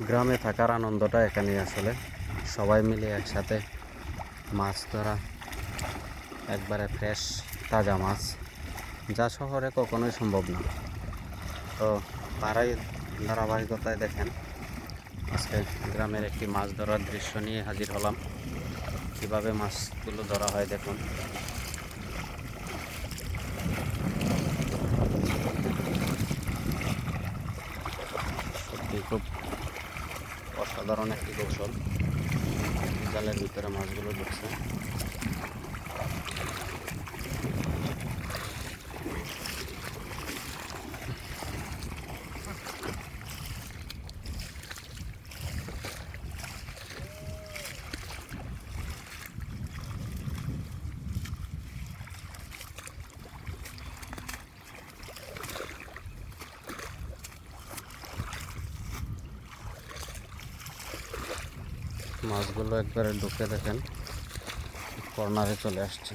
গ্রামে থাকার আনন্দটা এখানে আসলে সবাই মিলে একসাথে মাছ ধরা, একবারে ফ্রেশ তাজা মাছ, যা শহরে কখনোই সম্ভব না। তো তারাই ধারাবাহিকতায় দেখেন আজকে গ্রামের একটি মাছ ধরার দৃশ্য নিয়ে হাজির হলাম। কীভাবে মাছগুলো ধরা হয় দেখুন। সত্যি খুব অসাধারণ একটি কৌশল। জালের ভিতরে মাছগুলো ঢুকছে। মাছগুলো একবারে ঢুকে দেখেন কর্নারে চলে আসছে।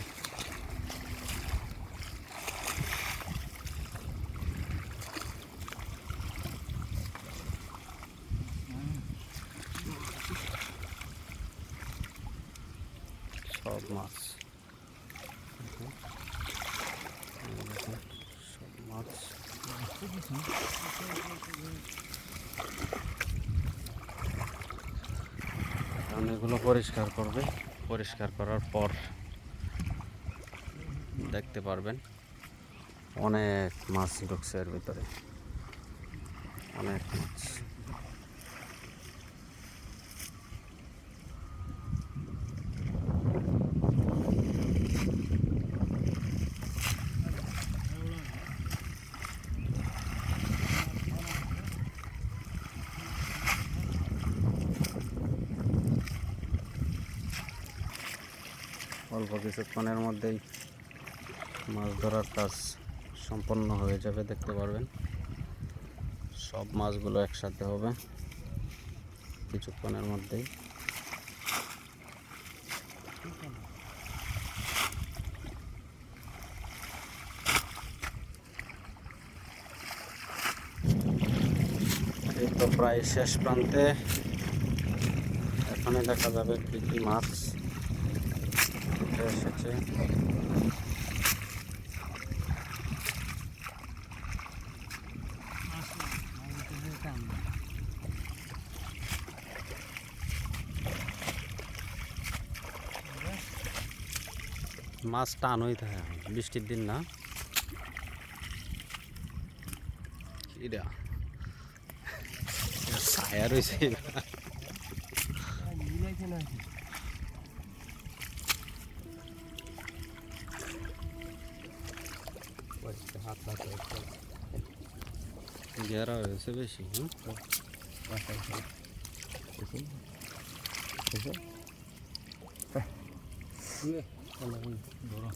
সব মাছ সব মাছ এগুলো পরিষ্কার করবে। পরিষ্কার করার পর দেখতে পারবেন অনেক মাছ ঢুকছে এর ভিতরে, অনেক মাছ। অল্প কিছুক্ষণের মধ্যেই মাছ ধরার কাজ সম্পন্ন হয়ে যাবে, দেখতে পারবেন। সব মাছগুলো একসাথে হবে কিছুক্ষণের মধ্যেই। এই তো প্রায় শেষ প্রান্তে, এখানে দেখা যাবে কি কি মাছ উঠে এসেছে। মাছ টানই থাকে, বৃষ্টির দিন না। কিরা ছায়া রয়েছে। ঘেরা হয়েছে বেশি। ধরো